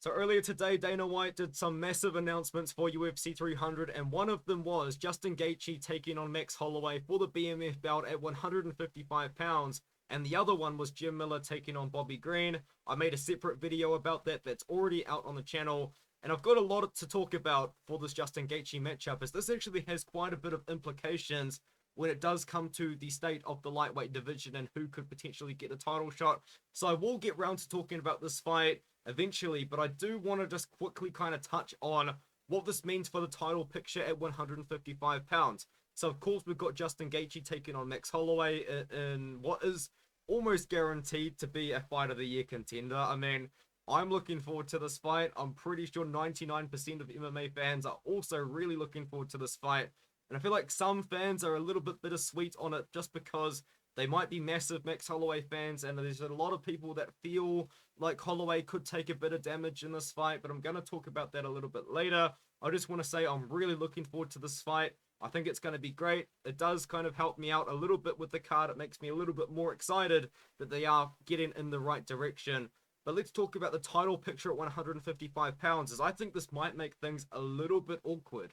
So earlier today, Dana White did some massive announcements for UFC 300, and one of them was Justin Gaethje taking on Max Holloway for the BMF belt at 155 pounds, and the other one was Jim Miller taking on Bobby Green. I made a separate video about that that's already out on the channel, and I've got a lot to talk about for this Justin Gaethje matchup, as this actually has quite a bit of implications when it does come to the state of the lightweight division and who could potentially get a title shot. So I will get round to talking about this fight eventually, but I do want to just quickly kind of touch on what this means for the title picture at 155 pounds. So of course we've got Justin Gaethje taking on Max Holloway in what is almost guaranteed to be a fight of the year contender. I mean, I'm looking forward to this fight. I'm pretty sure 99% of MMA fans are also really looking forward to this fight. And I feel like some fans are a little bit bittersweet on it just because they might be massive Max Holloway fans, and there's a lot of people that feel like Holloway could take a bit of damage in this fight, but I'm going to talk about that a little bit later. I just want to say I'm really looking forward to this fight. I think it's going to be great. It does kind of help me out a little bit with the card. It makes me a little bit more excited that they are getting in the right direction. But let's talk about the title picture at 155 pounds, as I think this might make things a little bit awkward.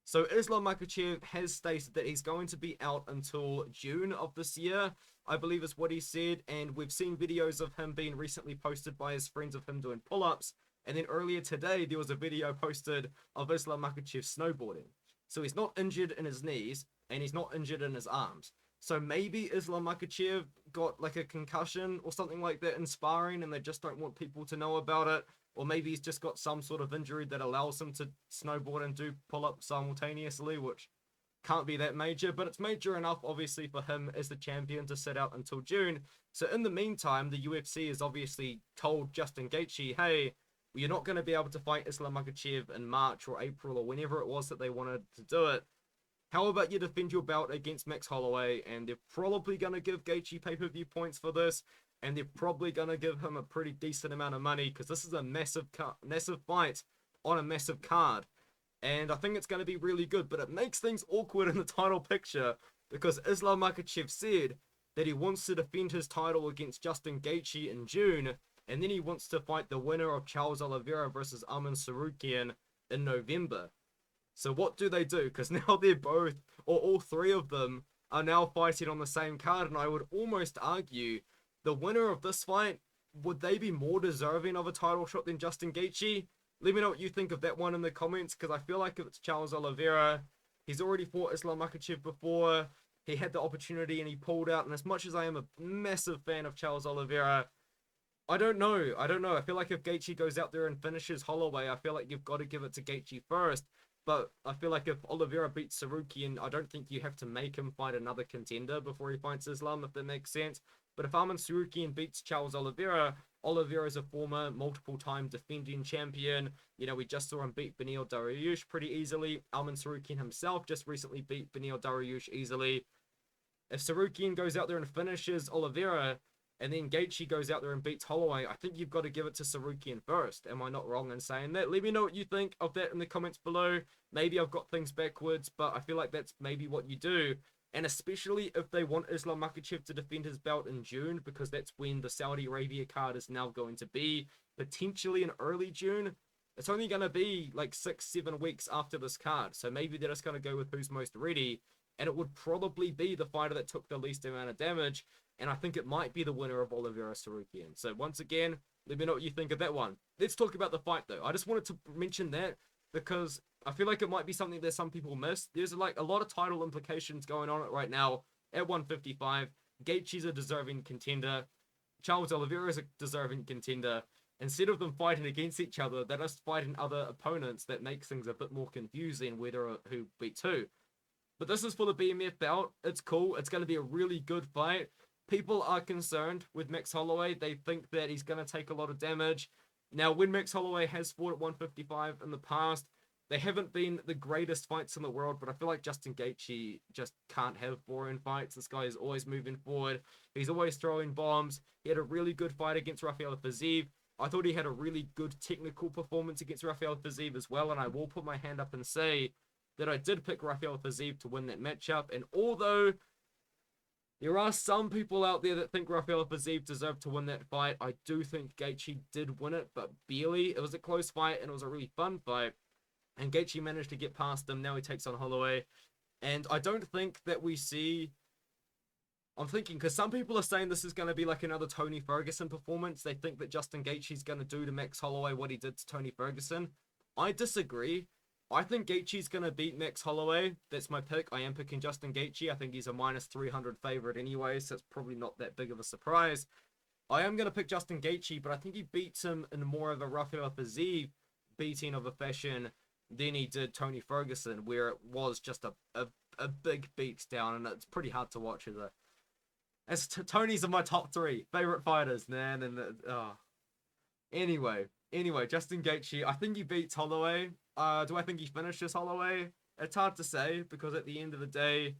So Islam Makhachev has stated that he's going to be out until June of this year, I believe is what he said, and we've seen videos of him being recently posted by his friends of him doing pull-ups, and then earlier today there was a video posted of Islam Makhachev snowboarding. So he's not injured in his knees, and he's not injured in his arms. So maybe Islam Makhachev got like a concussion or something like that in sparring, and they just don't want people to know about it. Or maybe he's just got some sort of injury that allows him to snowboard and do pull-ups simultaneously, which can't be that major, but it's major enough, obviously, for him as the champion to sit out until June. So in the meantime, the UFC has obviously told Justin Gaethje, hey, you're not going to be able to fight Islam Makhachev in March or April or whenever it was that they wanted to do it. How about you defend your belt against Max Holloway? And they're probably going to give Gaethje pay-per-view points for this, and they're probably going to give him a pretty decent amount of money because this is a massive fight on a massive card. And I think it's going to be really good, but it makes things awkward in the title picture because Islam Makhachev said that he wants to defend his title against Justin Gaethje in June, and then he wants to fight the winner of Charles Oliveira versus Arman Tsarukyan in November. So what do they do? Because now they're both, or all three of them, are now fighting on the same card, and I would almost argue the winner of this fight, would they be more deserving of a title shot than Justin Gaethje? Let me know what you think of that one in the comments, because I feel like if it's Charles Oliveira, he's already fought Islam Makhachev before, he had the opportunity and he pulled out, and as much as I am a massive fan of Charles Oliveira, I don't know. I feel like if Gaethje goes out there and finishes Holloway, I feel like you've got to give it to Gaethje first. But I feel like if Oliveira beats Tsarukyan, I don't think you have to make him fight another contender before he fights Islam, if that makes sense. But if Arman Tsarukyan beats Charles Oliveira, Oliveira is a former multiple-time defending champion. You know, we just saw him beat Beneil Dariush pretty easily. Arman Tsarukyan himself just recently beat Beneil Dariush easily. If Tsarukyan goes out there and finishes Oliveira, and then Gaethje goes out there and beats Holloway, I think you've got to give it to Tsarukyan first. Am I not wrong in saying that? Let me know what you think of that in the comments below. Maybe I've got things backwards, but I feel like that's maybe what you do. And especially if they want Islam Makhachev to defend his belt in June, because that's when the Saudi Arabia card is now going to be, potentially in early June. It's only going to be like 6-7 weeks after this card, so maybe they're just going to go with who's most ready, and it would probably be the fighter that took the least amount of damage, and I think it might be the winner of Oliveira Tsarukyan. So once again, let me know what you think of that one. Let's talk about the fight though. I just wanted to mention that because I feel like it might be something that some people miss. There's like a lot of title implications going on right now at 155. Gaethje's a deserving contender. Charles Oliveira is a deserving contender. Instead of them fighting against each other, they're just fighting other opponents. That makes things a bit more confusing whether who beats who. But this is for the BMF belt. It's cool. It's going to be a really good fight. People are concerned with Max Holloway. They think that he's going to take a lot of damage. Now, when Max Holloway has fought at 155 in the past, they haven't been the greatest fights in the world, but I feel like Justin Gaethje just can't have boring fights. This guy is always moving forward. He's always throwing bombs. He had a really good fight against Rafael Fiziev. I thought he had a really good technical performance against Rafael Fiziev as well, and I will put my hand up and say that I did pick Rafael Fiziev to win that matchup. And although There are some people out there that think Rafael Fiziev deserved to win that fight. I do think Gaethje did win it, but barely. It was a close fight, and it was a really fun fight. And Gaethje managed to get past him. Now he takes on Holloway. And I don't think that we see... I'm thinking, because some people are saying this is going to be like another Tony Ferguson performance. They think that Justin Gaethje's going to do to Max Holloway what he did to Tony Ferguson. I disagree. I think Gaethje's going to beat Max Holloway. That's my pick. I am picking Justin Gaethje. I think he's a minus 300 favorite anyway, so it's probably not that big of a surprise. I am going to pick Justin Gaethje, but I think he beats him in more of a Rafael Fiziev beating of a fashion than he did Tony Ferguson, where it was just a big beat down, and it's pretty hard to watch as Tony's in my top 3 favorite fighters, man. And anyway, Justin Gaethje, I think he beats Holloway. Do I think he finishes Holloway? It's hard to say, because at the end of the day,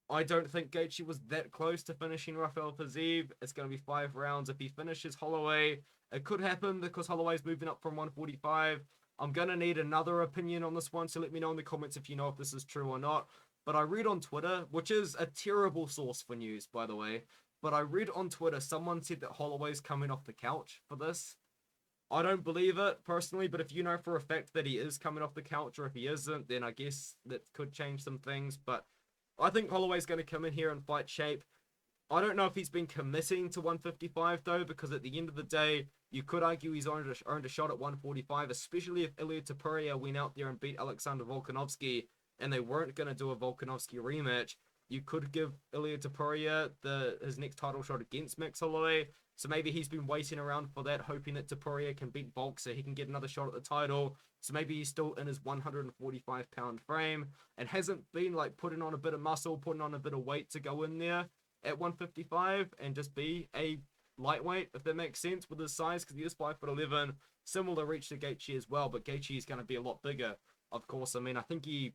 I don't think Gaethje was that close to finishing Rafael Fiziev. It's going to be 5 rounds. If he finishes Holloway, it could happen because Holloway's moving up from 145. I'm going to need another opinion on this one, so let me know in the comments if you know if this is true or not. But I read on Twitter, which is a terrible source for news, by the way, but I read on Twitter someone said that Holloway's coming off the couch for this. I don't believe it, personally, but if you know for a fact that he is coming off the couch, or if he isn't, then I guess that could change some things. But I think Holloway's going to come in here and fight shape. I don't know if he's been committing to 155, though, because at the end of the day, you could argue he's earned a shot at 145, especially if Ilia Topuria went out there and beat Alexander Volkanovski, and they weren't going to do a Volkanovski rematch. You could give Ilia Topuria his next title shot against Max Holloway. So maybe he's been waiting around for that, hoping that Topuria can beat Volk so he can get another shot at the title. So maybe he's still in his 145-pound frame and hasn't been like putting on a bit of muscle, putting on a bit of weight to go in there at 155 and just be a lightweight, if that makes sense, with his size, because he is 5'11", similar reach to Gaethje as well, but Gaethje is going to be a lot bigger, of course. I mean, I think he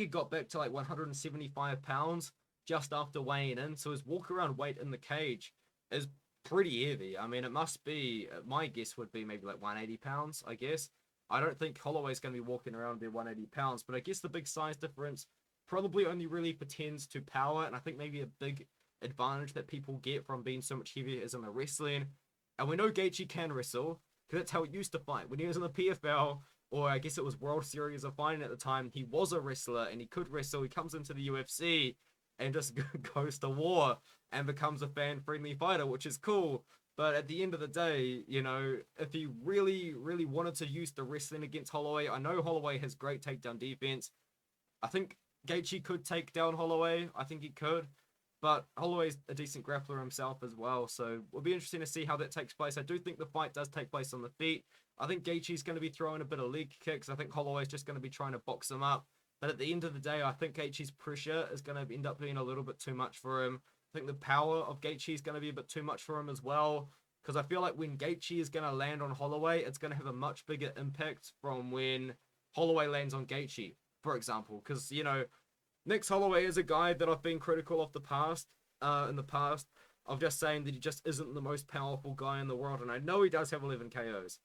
got back to like 175 pounds just after weighing in, so his walk-around weight in the cage is pretty heavy. I mean, it must be, my guess would be maybe like 180 pounds, I guess. I don't think Holloway's going to be walking around there 180 pounds, but I guess the big size difference probably only really pertains to power, and I think maybe a big advantage that people get from being so much heavier is in the wrestling. And we know Gaethje can wrestle, because that's how he used to fight. When he was in the PFL, or I guess it was World Series of Fighting at the time, he was a wrestler, and he could wrestle. He comes into the UFC, and just goes to war, and becomes a fan-friendly fighter, which is cool. But at the end of the day, you know, if he really, really wanted to use the wrestling against Holloway, I know Holloway has great takedown defense. I think Gaethje could take down Holloway. I think he could. But Holloway's a decent grappler himself as well, so it'll be interesting to see how that takes place. I do think the fight does take place on the feet. I think Gaethje's going to be throwing a bit of leg kicks. I think Holloway's just going to be trying to box him up. But at the end of the day, I think Gaethje's pressure is going to end up being a little bit too much for him. I think the power of Gaethje is going to be a bit too much for him as well. Because I feel like when Gaethje is going to land on Holloway, it's going to have a much bigger impact from when Holloway lands on Gaethje, for example. Because, you know, Max Holloway is a guy that I've been critical of in the past, of just saying that he just isn't the most powerful guy in the world. And I know he does have 11 KOs,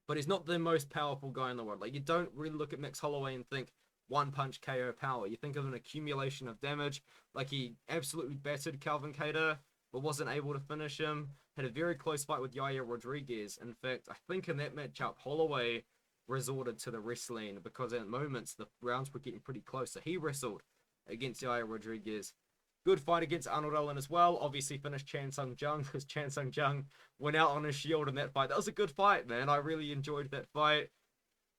but he's not the most powerful guy in the world. Like, you don't really look at Max Holloway and think one punch KO power. You think of an accumulation of damage. Like, he absolutely battered Calvin Kattar, but wasn't able to finish him. Had a very close fight with Yair Rodriguez. In fact, I think in that matchup, Holloway resorted to the wrestling because at moments the rounds were getting pretty close. So he wrestled against Yair Rodriguez. Good fight against Arnold Allen as well. Obviously finished Chan Sung Jung because Chan Sung Jung went out on his shield in that fight. That was a good fight, man. I really enjoyed that fight.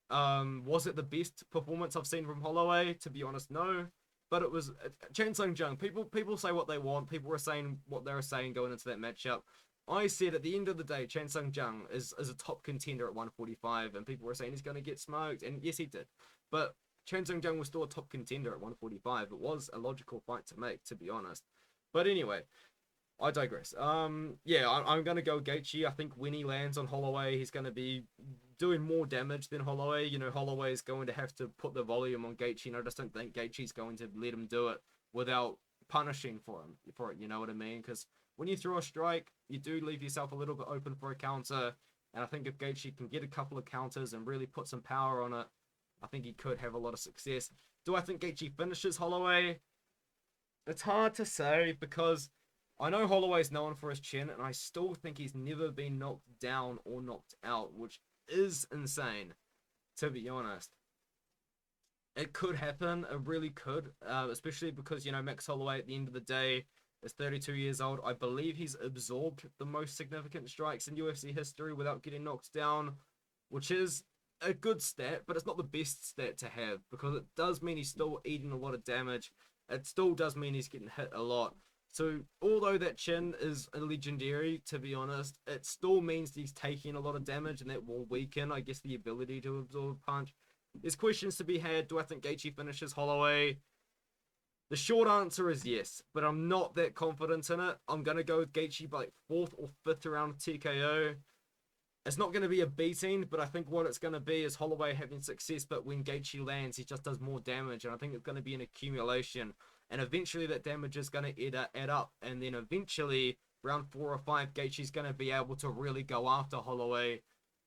Was it the best performance I've seen from Holloway? To be honest, no. But it was Chan Sung Jung. People say what they want. People were saying what they were saying going into that matchup. I said at the end of the day, Chan Sung Jung is a top contender at 145, and people were saying he's going to get smoked, and yes, he did. But Chan Sung Jung was still a top contender at 145. It was a logical fight to make, to be honest. But anyway, I digress. Yeah, I'm going to go Gaethje. I think when he lands on Holloway, he's going to be doing more damage than Holloway. You know, Holloway is going to have to put the volume on Gaethje, and I just don't think Gaethje's going to let him do it without punishing for it, you know what I mean? Because when you throw a strike, you do leave yourself a little bit open for a counter, and I think if Gaethje can get a couple of counters and really put some power on it, I think he could have a lot of success. Do I think Gaethje finishes Holloway? It's hard to say because I know Holloway's known for his chin, and I still think he's never been knocked down or knocked out, which is insane, to be honest. It could happen, it really could, especially because, Max Holloway at the end of the day is 32 years old. I believe he's absorbed the most significant strikes in UFC history without getting knocked down, which is a good stat, but it's not the best stat to have because it does mean he's still eating a lot of damage. It still does mean he's getting hit a lot. So, although that chin is legendary, to be honest, it still means he's taking a lot of damage, and that will weaken, I guess, the ability to absorb a punch. There's questions to be had. Do I think Gaethje finishes Holloway? The short answer is yes, but I'm not that confident in it. I'm going to go with Gaethje by like 4th or 5th round TKO. It's not going to be a beating, but I think what it's going to be is Holloway having success, but when Gaethje lands, he just does more damage, and I think it's going to be an accumulation, and eventually that damage is going to add up, and then eventually, round 4 or 5, Gaethje's going to be able to really go after Holloway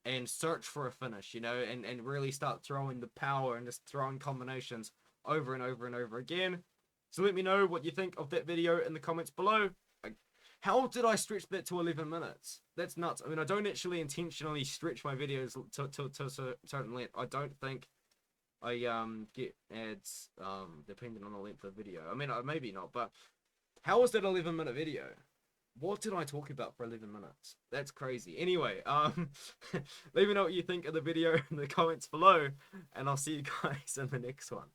and search for a finish, and really start throwing the power and just throwing combinations over and over and over again. So let me know what you think of that video in the comments below. How did I stretch that to 11 minutes? That's nuts. I mean, I don't actually intentionally stretch my videos to a certain length. I don't think I get ads depending on the length of the video. I mean, maybe not, but how was that 11-minute video? What did I talk about for 11 minutes? That's crazy. Anyway, let me know what you think of the video in the comments below, and I'll see you guys in the next one.